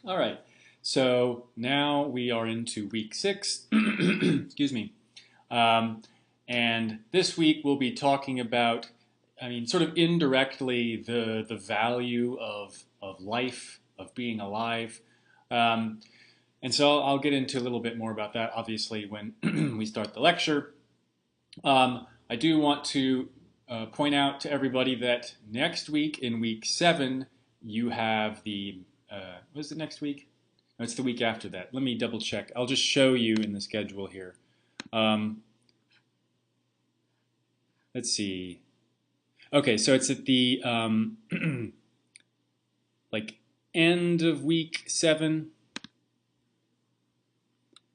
All right, so now we are into week 6. Excuse me. Um, and this week we'll be talking about, sort of indirectly, the value of life, of being alive. Um, and so I'll get into a little bit more about that, obviously, when we start the lecture. I do want to point out to everybody that next week, in week 7, you have what is it next week? No, it's the week after that. Let me double check. I'll just show you in the schedule here. Let's see. Okay, so it's at the like end of week 7.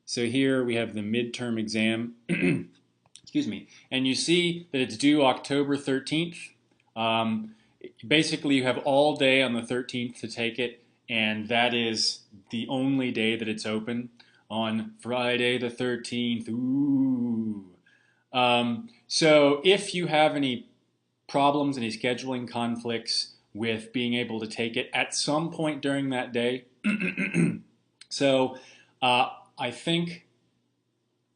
So here we have the midterm exam. Excuse me. And you see that it's due October 13th. Basically, you have all day on the 13th to take it, and that is the only day that it's open. On Friday the 13th, ooh. So if you have any problems, any scheduling conflicts with being able to take it at some point during that day, so I think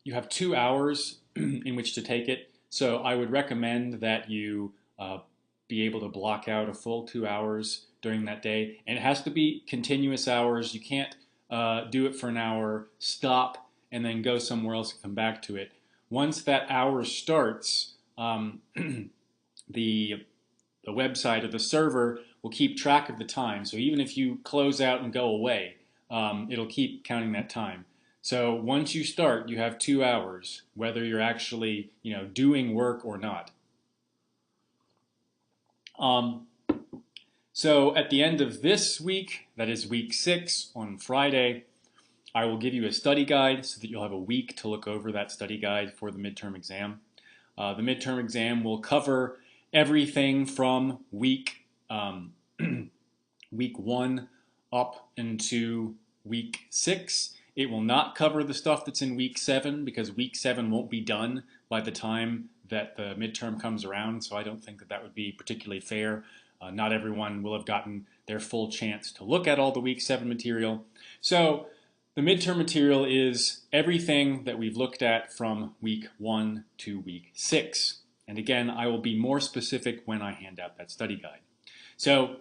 you have 2 hours in which to take it. So I would recommend that you be able to block out a full 2 hours during that day. And it has to be continuous hours. You can't do it for an hour, stop, and then go somewhere else and come back to it. Once that hour starts, the website or the server will keep track of the time. So even if you close out and go away, it'll keep counting that time. So once you start, you have 2 hours, whether you're actually, doing work or not. So at the end of this week, that is week 6, on Friday, I will give you a study guide so that you'll have a week to look over that study guide for the midterm exam. The midterm exam will cover everything from week 1 up into week 6. It will not cover the stuff that's in week 7 because week 7 won't be done by the time that the midterm comes around, so I don't think that that would be particularly fair. Not everyone will have gotten their full chance to look at all the week 7 material. So the midterm material is everything that we've looked at from week 1 to week 6. And again, I will be more specific when I hand out that study guide. So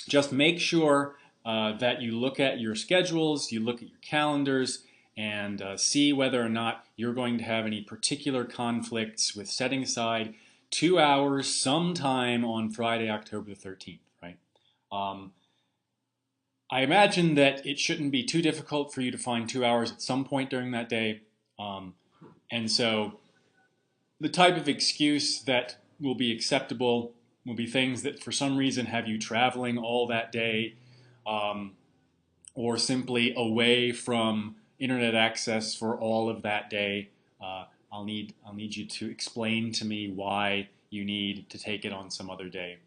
just make sure that you look at your schedules, you look at your calendars, and see whether or not you're going to have any particular conflicts with setting aside 2 hours sometime on Friday, October the 13th, right? I imagine that it shouldn't be too difficult for you to find 2 hours at some point during that day. And so the type of excuse that will be acceptable will be things that for some reason have you traveling all that day, or simply away from internet access for all of that day. I'll need you to explain to me why you need to take it on some other day.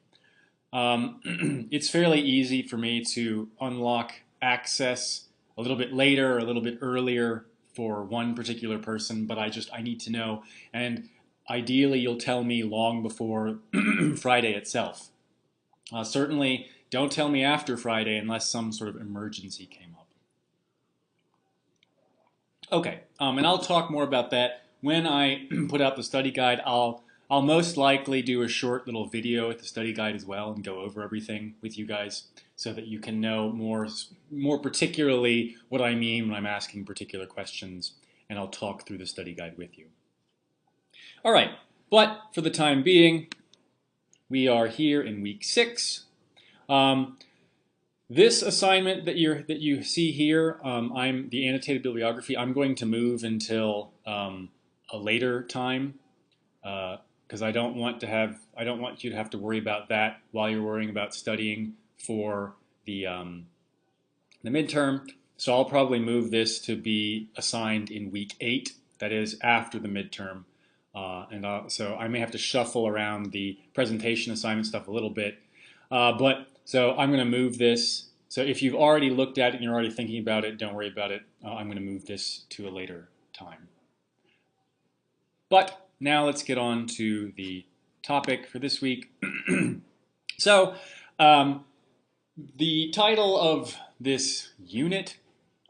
It's fairly easy for me to unlock access a little bit later or a little bit earlier for one particular person, but I need to know. And ideally, you'll tell me long before Friday itself. Certainly, don't tell me after Friday unless some sort of emergency came up. Okay, and I'll talk more about that when I put out the study guide. I'll most likely do a short little video with the study guide as well and go over everything with you guys so that you can know more particularly what I mean when I'm asking particular questions, and I'll talk through the study guide with you. All right, but for the time being, we are here in week 6. This assignment that you see here, I'm the annotated bibliography. I'm going to move until a later time because I don't want you to have to worry about that while you're worrying about studying for the midterm. So I'll probably move this to be assigned in week 8. That is after the midterm. So I may have to shuffle around the presentation assignment stuff a little bit. So I'm going to move this. So if you've already looked at it and you're already thinking about it, don't worry about it. I'm going to move this to a later time. But now let's get on to the topic for this week. So The title of this unit,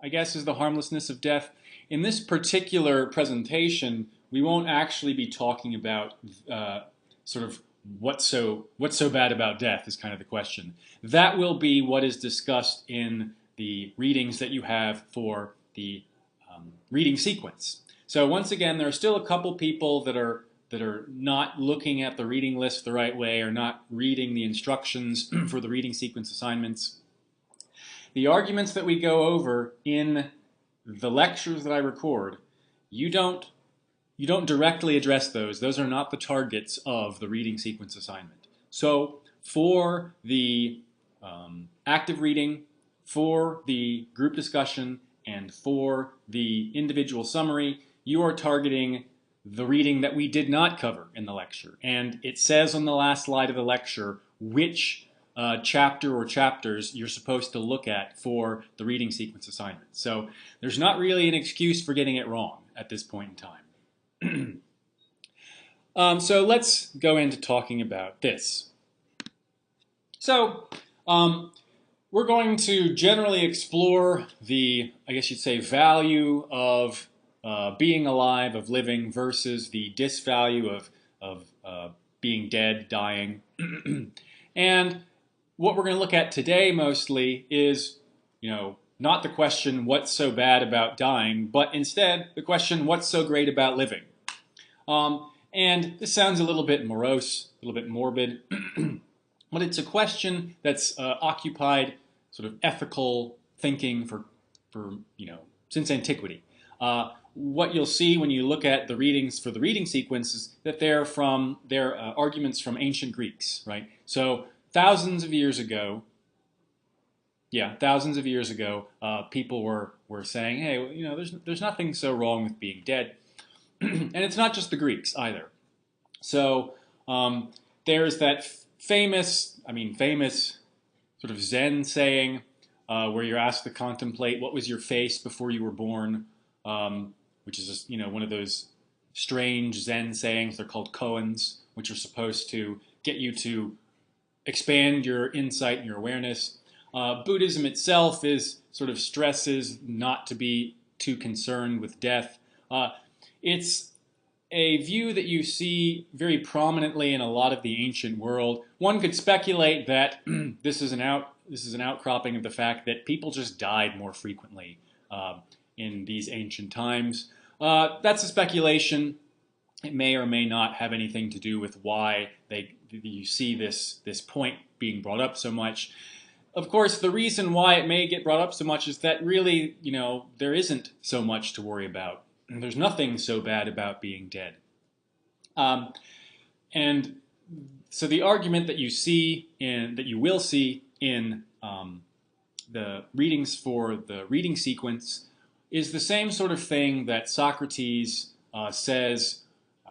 I guess, is The Harmlessness of Death. In this particular presentation, we won't actually be talking about sort of what's so bad about death is kind of the question. That will be what is discussed in the readings that you have for the reading sequence. So once again, there are still a couple people that are not looking at the reading list the right way or not reading the instructions for the reading sequence assignments. The arguments that we go over in the lectures that I record, you don't directly address those. Those are not the targets of the reading sequence assignment. So for the active reading, for the group discussion, and for the individual summary, you are targeting the reading that we did not cover in the lecture. And it says on the last slide of the lecture which chapter or chapters you're supposed to look at for the reading sequence assignment. So there's not really an excuse for getting it wrong at this point in time. So let's go into talking about this. So we're going to generally explore the, I guess you'd say, value of being alive, of living, versus the disvalue of being dead, dying. And what we're going to look at today mostly is, not the question, what's so bad about dying, but instead the question, what's so great about living? And this sounds a little bit morose, a little bit morbid, but it's a question that's occupied sort of ethical thinking for since antiquity. What you'll see when you look at the readings for the reading sequence is that they're arguments from ancient Greeks, right? So thousands of years ago, people were saying, hey, there's nothing so wrong with being dead, and it's not just the Greeks either. So there's that famous sort of Zen saying where you're asked to contemplate what was your face before you were born. Which is just, one of those strange Zen sayings. They're called koans, which are supposed to get you to expand your insight and your awareness. Buddhism itself sort of stresses not to be too concerned with death. It's a view that you see very prominently in a lot of the ancient world. One could speculate that this is an outcropping of the fact that people just died more frequently in these ancient times. That's a speculation. It may or may not have anything to do with why you see this point being brought up so much. Of course, the reason why it may get brought up so much is that really, there isn't so much to worry about. There's nothing so bad about being dead. And so the argument that you will see in the readings for the reading sequence is the same sort of thing that Socrates says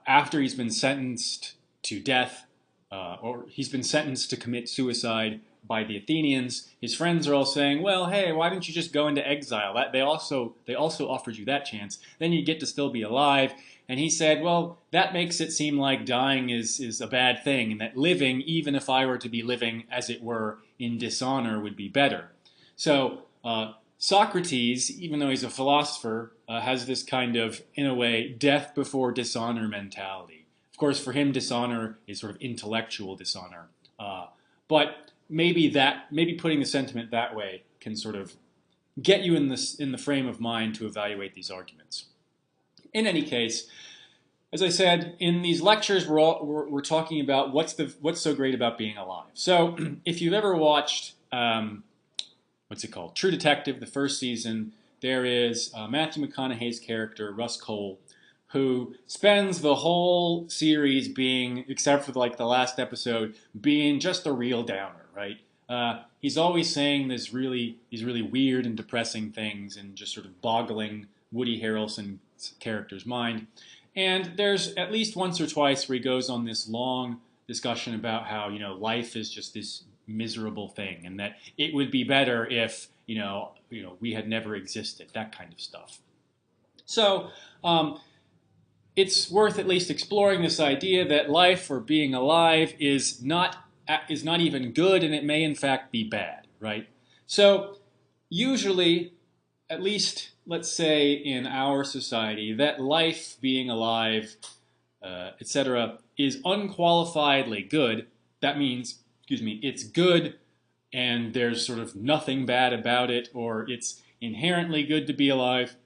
after he's been sentenced to death, or he's been sentenced to commit suicide by the Athenians. His friends are all saying, well, hey, why don't you just go into exile? They also offered you that chance. Then you'd get to still be alive. And he said, well, that makes it seem like dying is a bad thing, and that living, even if I were to be living, as it were, in dishonor, would be better. So Socrates, even though he's a philosopher, has this kind of, in a way, death before dishonor mentality. Of course, for him, dishonor is sort of intellectual dishonor. But maybe putting the sentiment that way can sort of get you in the frame of mind to evaluate these arguments. In any case, as I said, in these lectures, we're talking about what's so great about being alive. So if you've ever watched what's it called? True Detective, the first season, there is Matthew McConaughey's character, Russ Cole, who spends the whole series being, except for like the last episode, being just a real downer, right? He's always saying these really weird and depressing things and just sort of boggling Woody Harrelson's character's mind. And there's at least once or twice where he goes on this long discussion about how, life is just this miserable thing, and that it would be better if we had never existed, that kind of stuff. So it's worth at least exploring this idea that life or being alive is not even good, and it may in fact be bad. right? So usually, at least let's say in our society, that life, being alive, etc., is unqualifiedly good. That means, excuse me, it's good and there's sort of nothing bad about it, or it's inherently good to be alive.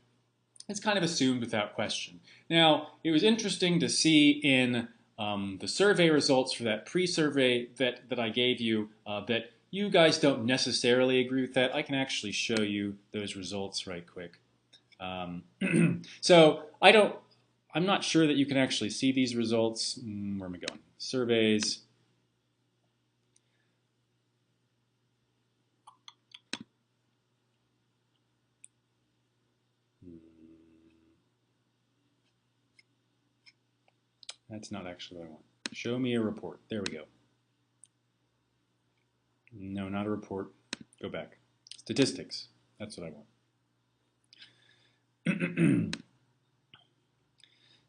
It's kind of assumed without question. Now, it was interesting to see in the survey results for that pre-survey that I gave you that you guys don't necessarily agree with that. I can actually show you those results right quick. So I'm not sure that you can actually see these results. Where am I going? Surveys. That's not actually what I want. Show me a report. There we go. No, not a report. Go back. Statistics. That's what I want.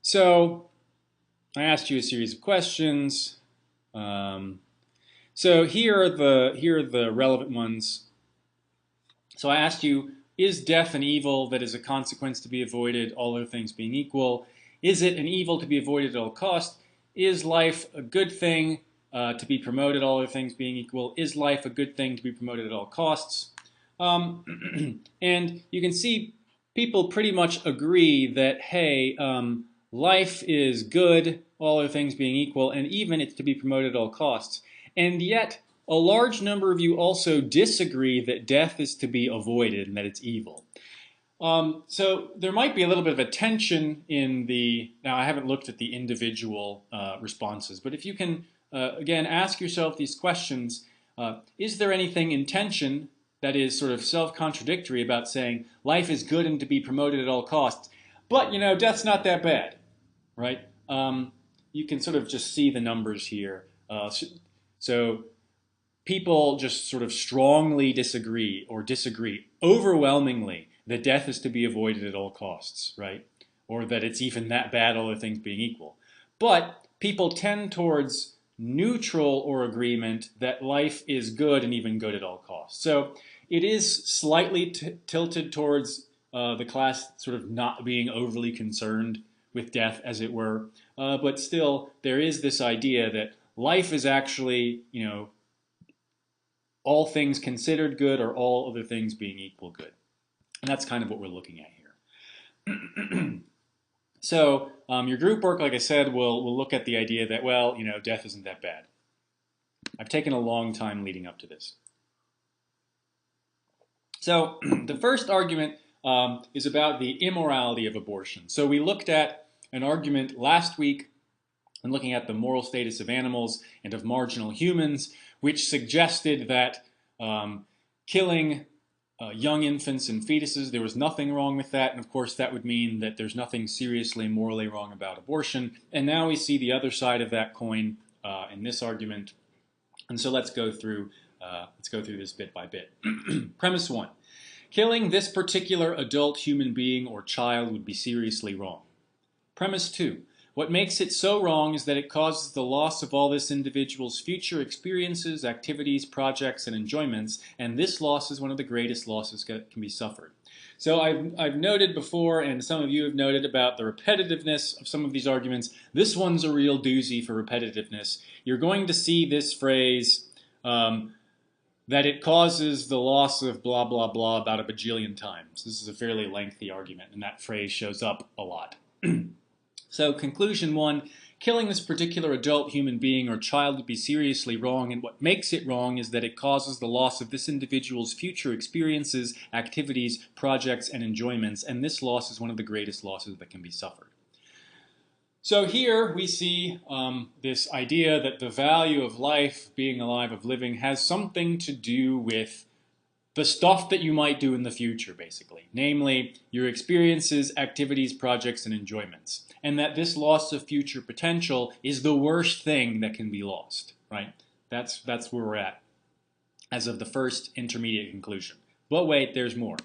So I asked you a series of questions. So here are the relevant ones. So I asked you, is death an evil that is a consequence to be avoided, all other things being equal? Is it an evil to be avoided at all costs? Is life a good thing to be promoted, all other things being equal? Is life a good thing to be promoted at all costs? And you can see people pretty much agree that, hey, life is good, all other things being equal, and even it's to be promoted at all costs. And yet, a large number of you also disagree that death is to be avoided and that it's evil. So there might be a little bit of a tension in the, now I haven't looked at the individual responses, but if you can, again, ask yourself these questions, is there anything in tension that is sort of self-contradictory about saying life is good and to be promoted at all costs, but, you know, death's not that bad, right? You can sort of just see the numbers here. So people just sort of strongly disagree overwhelmingly that death is to be avoided at all costs, right? Or that it's even that bad, all other things being equal. But people tend towards neutral or agreement that life is good and even good at all costs. So it is slightly tilted towards the class sort of not being overly concerned with death, as it were. But still, there is this idea that life is actually, you know, all things considered good or all other things being equal good. And that's kind of what we're looking at here. So your group work, like I said, will look at the idea that, well, you know, death isn't that bad. I've taken a long time leading up to this. So the first argument is about the immorality of abortion. So we looked at an argument last week and looking at the moral status of animals and of marginal humans, which suggested that killing young infants and fetuses, there was nothing wrong with that. And of course, that would mean that there's nothing seriously morally wrong about abortion. And now we see the other side of that coin in this argument. And so let's go through this bit by bit. Premise 1. Killing this particular adult human being or child would be seriously wrong. Premise 2. What makes it so wrong is that it causes the loss of all this individual's future experiences, activities, projects, and enjoyments, and this loss is one of the greatest losses that can be suffered. So I've noted before, and some of you have noted about the repetitiveness of some of these arguments. This one's a real doozy for repetitiveness. You're going to see this phrase, that it causes the loss of blah, blah, blah about a bajillion times. This is a fairly lengthy argument, and that phrase shows up a lot. So conclusion 1, killing this particular adult human being or child would be seriously wrong, and what makes it wrong is that it causes the loss of this individual's future experiences, activities, projects, and enjoyments, and this loss is one of the greatest losses that can be suffered. So here we see this idea that the value of life, being alive, of living, has something to do with the stuff that you might do in the future, basically. Namely, your experiences, activities, projects, and enjoyments. And that this loss of future potential is the worst thing that can be lost, right? That's where we're at as of the first intermediate conclusion. But wait, there's more.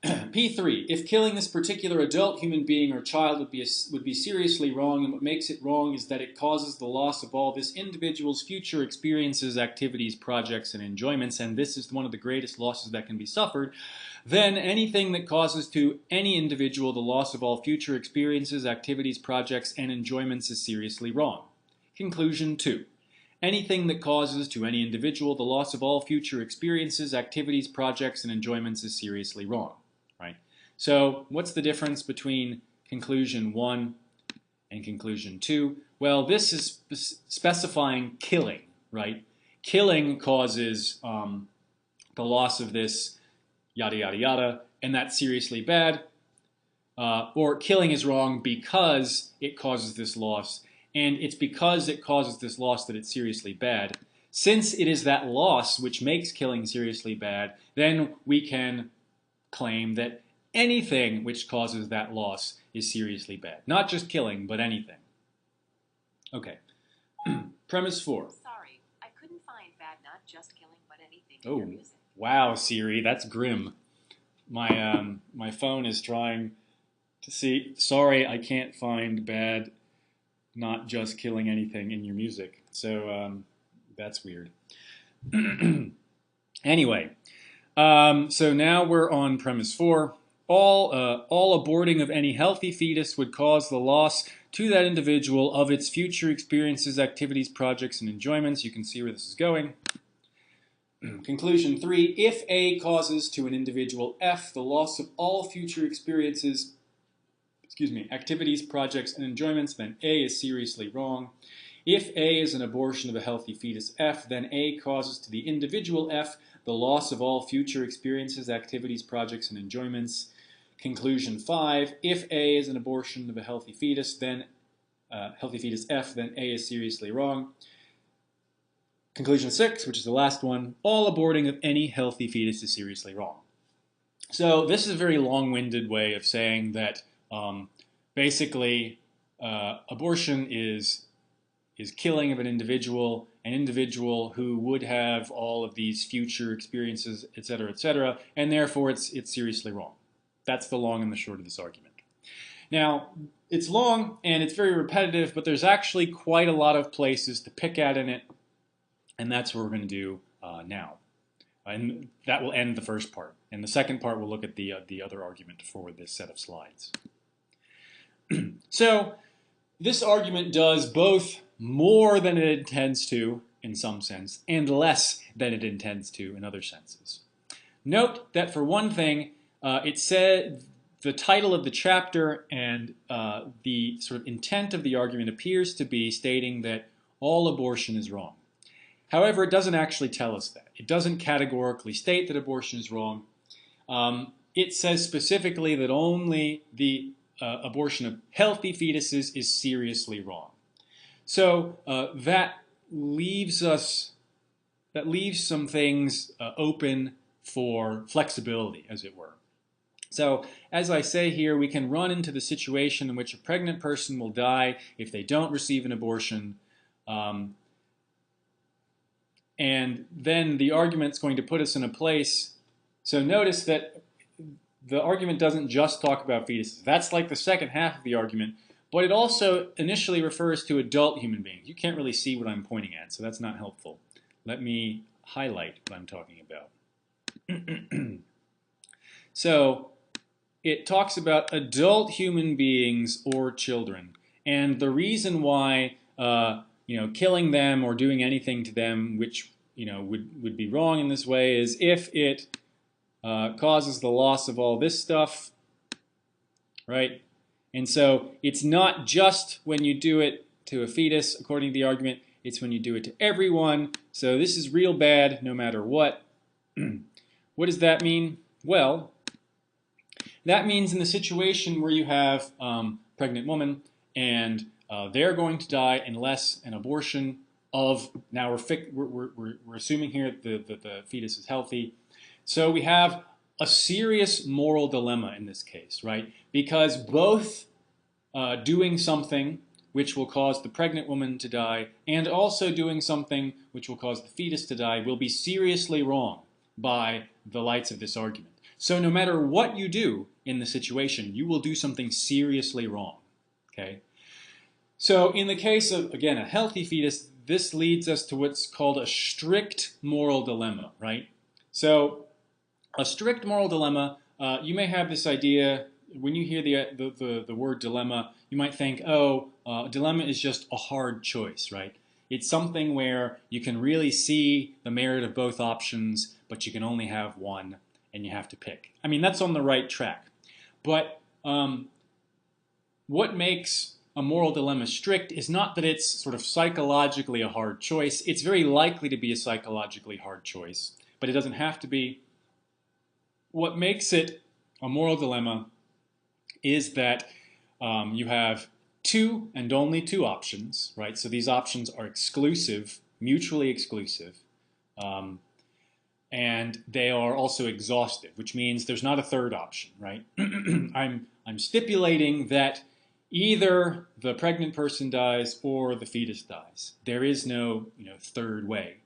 P3, if killing this particular adult human being or child would be seriously wrong, and what makes it wrong is that it causes the loss of all this individual's future experiences, activities, projects, and enjoyments, and this is one of the greatest losses that can be suffered, then anything that causes to any individual the loss of all future experiences, activities, projects, and enjoyments is seriously wrong. Conclusion 2. Anything that causes to any individual the loss of all future experiences, activities, projects, and enjoyments is seriously wrong. Right? So what's the difference between conclusion 1 and conclusion 2? Well, this is specifying killing, right? Killing causes the loss of this yada yada yada, and that's seriously bad. Or killing is wrong because it causes this loss, and it's because it causes this loss that it's seriously bad. Since it is that loss which makes killing seriously bad, then we can claim that anything which causes that loss is seriously bad. Not just killing, but anything. Okay. Premise 4. Sorry, I couldn't find bad, not just killing, but anything in Oh, your music. wow, Siri, that's grim. My phone is trying to see. Sorry, I can't find bad, not just killing anything in your music. So that's weird. Anyway. So now we're on premise 4. All aborting of any healthy fetus would cause the loss to that individual of its future experiences, activities, projects, and enjoyments. You can see where this is going. Conclusion 3. If A causes to an individual F the loss of all future experiences, activities, projects, and enjoyments, then A is seriously wrong. If A is an abortion of a healthy fetus F, then A causes to the individual F the loss of all future experiences, activities, projects, and enjoyments. Conclusion 5, if A is an abortion of a healthy fetus F, then A is seriously wrong. Conclusion 6, which is the last one, all aborting of any healthy fetus is seriously wrong. So this is a very long-winded way of saying that basically abortion is killing of an individual who would have all of these future experiences, etc., and therefore it's seriously wrong. That's the long and the short of this argument. Now, it's long and it's very repetitive, but there's actually quite a lot of places to pick at in it, and that's what we're going to do now. And that will end the first part. And the second part, we'll look at the other argument for this set of slides. So, this argument does both more than it intends to, in some sense, and less than it intends to in other senses. Note that for one thing, it said the title of the chapter and the sort of intent of the argument appears to be stating that all abortion is wrong. However, it doesn't actually tell us that. It doesn't categorically state that abortion is wrong. It says specifically that only the abortion of healthy fetuses is seriously wrong. So that leaves some things open for flexibility, as it were. So, as I say here, we can run into the situation in which a pregnant person will die if they don't receive an abortion. And then the argument's going to put us in a place. So notice that the argument doesn't just talk about fetuses. That's like the second half of the argument. But it also initially refers to adult human beings. You can't really see what I'm pointing at, so that's not helpful. Let me highlight what I'm talking about. So it talks about adult human beings or children. And the reason why killing them or doing anything to them which would be wrong in this way is if it causes the loss of all this stuff, right? And so it's not just when you do it to a fetus, according to the argument, it's when you do it to everyone. So this is real bad no matter what. What does that mean? Well, that means in the situation where you have a pregnant woman and they're going to die unless an abortion of, now we're assuming here that the fetus is healthy. So we have a serious moral dilemma in this case, right? Because both doing something which will cause the pregnant woman to die and also doing something which will cause the fetus to die will be seriously wrong by the lights of this argument. So no matter what you do in the situation, you will do something seriously wrong. Okay? So in the case of, again, a healthy fetus, this leads us to what's called a strict moral dilemma, right? So a strict moral dilemma, you may have this idea, when you hear the word dilemma, you might think, oh, a dilemma is just a hard choice, right? It's something where you can really see the merit of both options, but you can only have one, and you have to pick. I mean, that's on the right track. But what makes a moral dilemma strict is not that it's sort of psychologically a hard choice. It's very likely to be a psychologically hard choice, but it doesn't have to be. What makes it a moral dilemma is that you have two and only two options, right? So these options are exclusive, mutually exclusive, and they are also exhaustive, which means there's not a third option, right? I'm stipulating that either the pregnant person dies or the fetus dies. There is no, third way.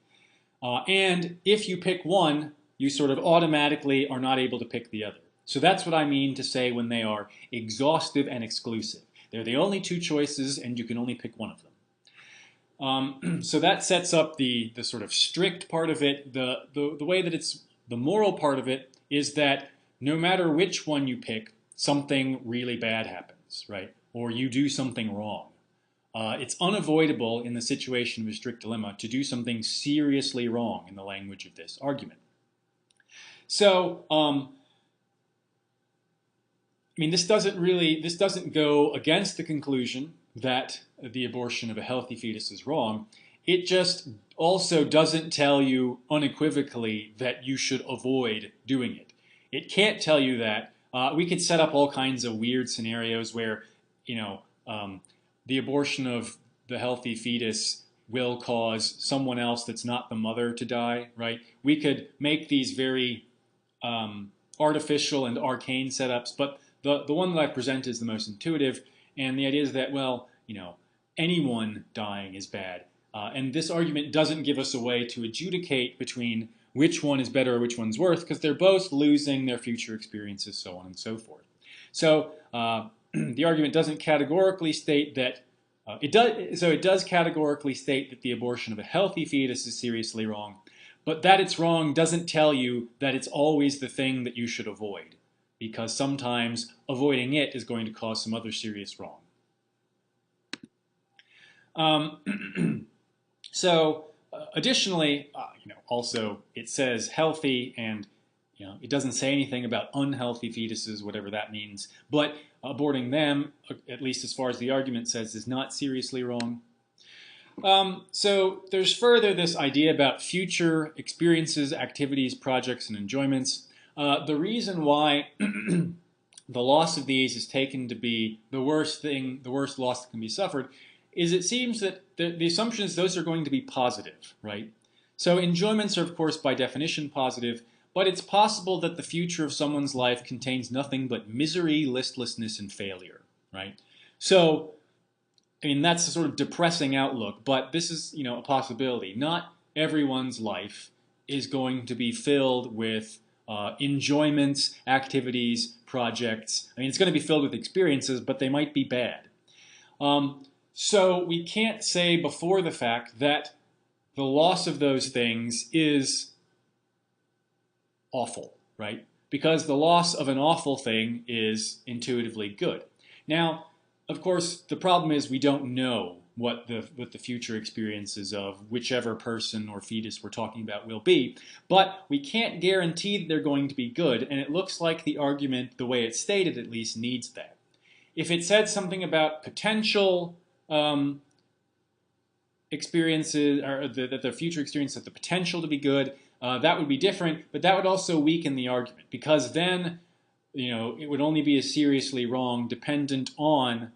And if you pick one, you sort of automatically are not able to pick the other. So that's what I mean to say when they are exhaustive and exclusive. They're the only two choices, and you can only pick one of them. So that sets up the sort of strict part of it. The way that it's the moral part of it is that no matter which one you pick, something really bad happens, right? Or you do something wrong. It's unavoidable in the situation of a strict dilemma to do something seriously wrong in the language of this argument. So, I mean, this doesn't go against the conclusion that the abortion of a healthy fetus is wrong. It just also doesn't tell you unequivocally that you should avoid doing it. It can't tell you that. We could set up all kinds of weird scenarios where, the abortion of the healthy fetus will cause someone else that's not the mother to die, right? We could make these very artificial and arcane setups, but the one that I present is the most intuitive, and the idea is that, well, anyone dying is bad. And this argument doesn't give us a way to adjudicate between which one is better or which one's worse, because they're both losing their future experiences, so on and so forth. So the argument doesn't categorically state that it does categorically state that the abortion of a healthy fetus is seriously wrong, but that it's wrong doesn't tell you that it's always the thing that you should avoid, because sometimes avoiding it is going to cause some other serious wrong. Additionally, also it says healthy, and it doesn't say anything about unhealthy fetuses, whatever that means. But aborting them, at least as far as the argument says, is not seriously wrong. So there's further this idea about future experiences, activities, projects, and enjoyments. The reason why the loss of these is taken to be the worst loss that can be suffered, is it seems that the assumption is those are going to be positive, right? So enjoyments are, of course, by definition positive, but it's possible that the future of someone's life contains nothing but misery, listlessness, and failure, right? So, I mean, that's a sort of depressing outlook, but this is, a possibility. Not everyone's life is going to be filled with enjoyments, activities, projects. I mean, it's going to be filled with experiences, but they might be bad. So we can't say before the fact that the loss of those things is awful, right? Because the loss of an awful thing is intuitively good. Now, of course, the problem is we don't know what the future experiences of whichever person or fetus we're talking about will be, but we can't guarantee that they're going to be good, and it looks like the argument, the way it's stated at least, needs that. If it said something about potential experiences, or that the future experience has the potential to be good, that would be different, but that would also weaken the argument, because then, it would only be as seriously wrong dependent on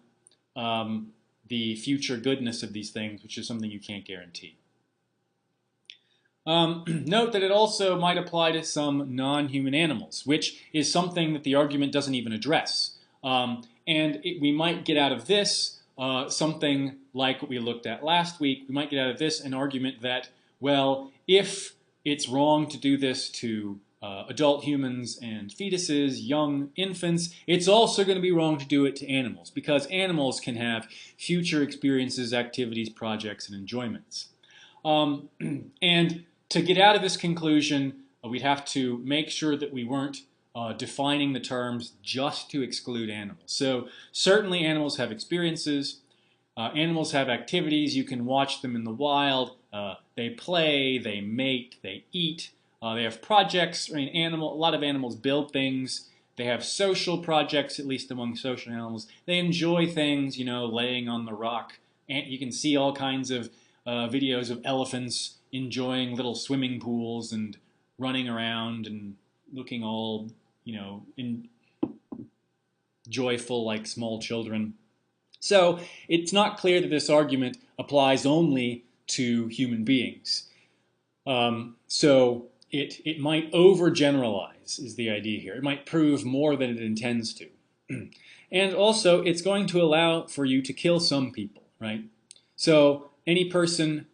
the future goodness of these things, which is something you can't guarantee. Note that it also might apply to some non-human animals, which is something that the argument doesn't even address. We might get out of this something like what we looked at last week. We might get out of this an argument that, well, if it's wrong to do this to adult humans and fetuses, young infants. It's also going to be wrong to do it to animals because animals can have future experiences, activities, projects, and enjoyments. And to get out of this conclusion, we'd have to make sure that we weren't defining the terms just to exclude animals. So certainly animals have experiences, animals have activities, you can watch them in the wild, they play, they mate, they eat, they have projects. I mean, a lot of animals build things, they have social projects, at least among social animals, they enjoy things, you know, laying on the rock, and you can see all kinds of videos of elephants enjoying little swimming pools and running around and looking all, you know, joyful like small children. So it's not clear that this argument applies only to human beings. So it might overgeneralize is the idea here. It might prove more than it intends to. And also it's going to allow for you to kill some people, right? So any person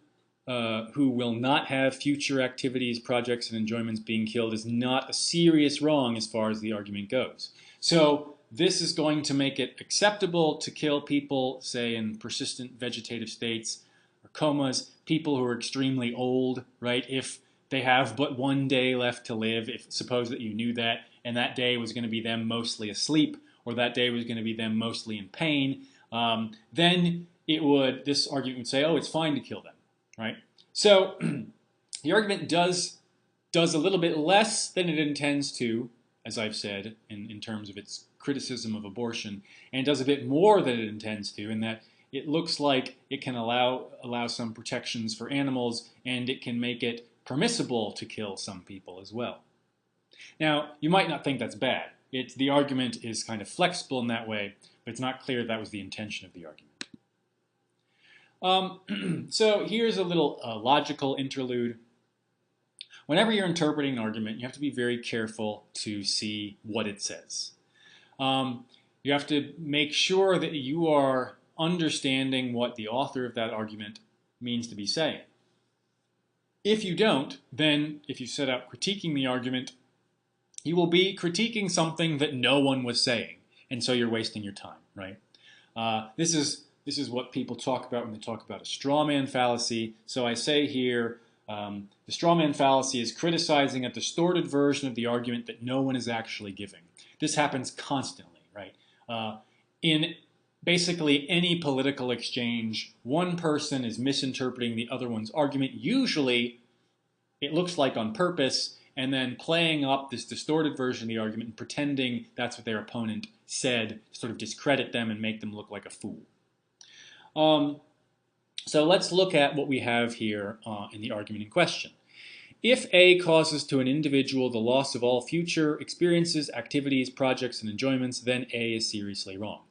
who will not have future activities, projects, and enjoyments being killed is not a serious wrong as far as the argument goes. So this is going to make it acceptable to kill people, say, in persistent vegetative states or comas, people who are extremely old, right? If they have but one day left to live, if suppose that you knew that, and that day was going to be them mostly asleep, or that day was going to be them mostly in pain, then this argument would say, oh, it's fine to kill them, right? So the argument does a little bit less than it intends to, as I've said, in terms of its criticism of abortion, and it does a bit more than it intends to, in that it looks like it can allow some protections for animals, and it can make it permissible to kill some people as well. Now, you might not think that's bad. The argument is kind of flexible in that way, but it's not clear that was the intention of the argument. So here's a little logical interlude. Whenever you're interpreting an argument, you have to be very careful to see what it says. You have to make sure that you are understanding what the author of that argument means to be saying. If you don't, then if you set out critiquing the argument, you will be critiquing something that no one was saying, and so you're wasting your time, right? This is what people talk about when they talk about a straw man fallacy. So I say here, the straw man fallacy is criticizing a distorted version of the argument that no one is actually giving. This happens constantly, right? In basically any political exchange, one person is misinterpreting the other one's argument. Usually, it looks like on purpose, and then playing up this distorted version of the argument and pretending that's what their opponent said to sort of discredit them and make them look like a fool. So let's look at what we have here in the argument in question. If A causes to an individual the loss of all future experiences, activities, projects, and enjoyments, then A is seriously wrong.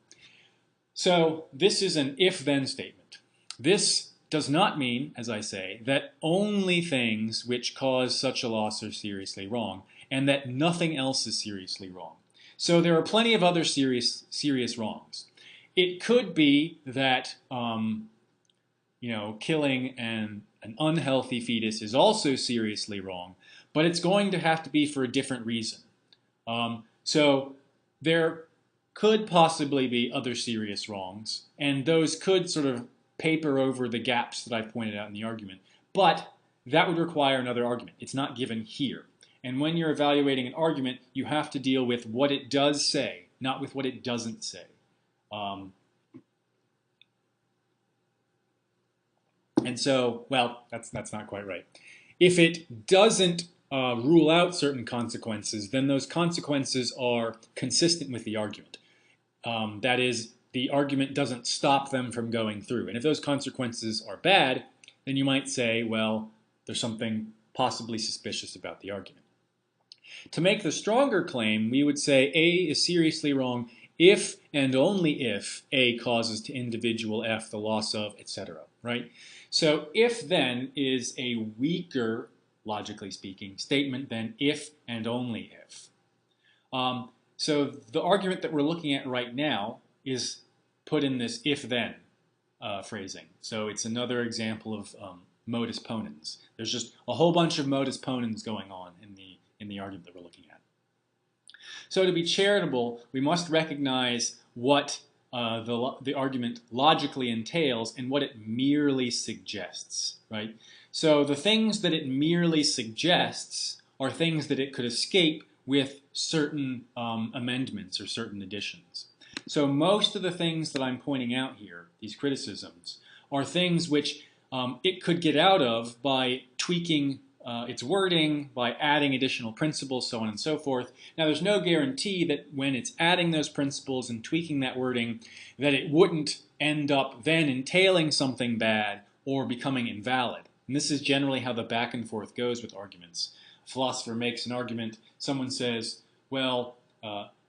So this is an if-then statement. This does not mean, as I say, that only things which cause such a loss are seriously wrong, and that nothing else is seriously wrong. So there are plenty of other serious wrongs. It could be that killing an unhealthy fetus is also seriously wrong, but it's going to have to be for a different reason. So there could possibly be other serious wrongs, and those could sort of paper over the gaps that I pointed out in the argument. But that would require another argument. It's not given here. And when you're evaluating an argument, you have to deal with what it does say, not with what it doesn't say. And so, well, that's not quite right. If it doesn't rule out certain consequences, then those consequences are consistent with the argument. That is, the argument doesn't stop them from going through. And if those consequences are bad, then you might say, well, there's something possibly suspicious about the argument. To make the stronger claim, we would say A is seriously wrong if and only if A causes to individual F the loss of, etc., right? So if then is a weaker, logically speaking, statement than if and only if. So the argument that we're looking at right now is put in this if-then phrasing. So it's another example of modus ponens. There's just a whole bunch of modus ponens going on in the argument that we're looking at. So to be charitable, we must recognize what the argument logically entails and what it merely suggests, right? So the things that it merely suggests are things that it could escape with certain amendments or certain additions. So most of the things that I'm pointing out here, these criticisms, are things which it could get out of by tweaking its wording, by adding additional principles, so on and so forth. Now, there's no guarantee that when it's adding those principles and tweaking that wording, that it wouldn't end up then entailing something bad or becoming invalid. And this is generally how the back and forth goes with arguments. A philosopher makes an argument, someone says, well,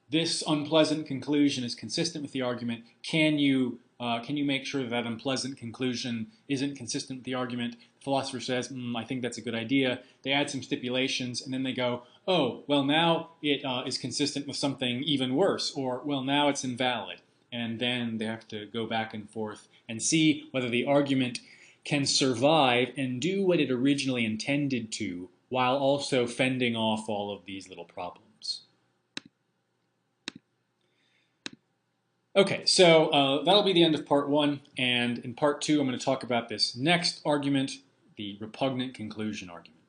this unpleasant conclusion is consistent with the argument. Can you make sure that that unpleasant conclusion isn't consistent with the argument? The philosopher says, I think that's a good idea. They add some stipulations, and then they go, oh, well, now it is consistent with something even worse, or, well, now it's invalid. And then they have to go back and forth and see whether the argument can survive and do what it originally intended to, while also fending off all of these little problems. Okay, so that'll be the end of part 1, and in part 2 I'm going to talk about this next argument, the repugnant conclusion argument.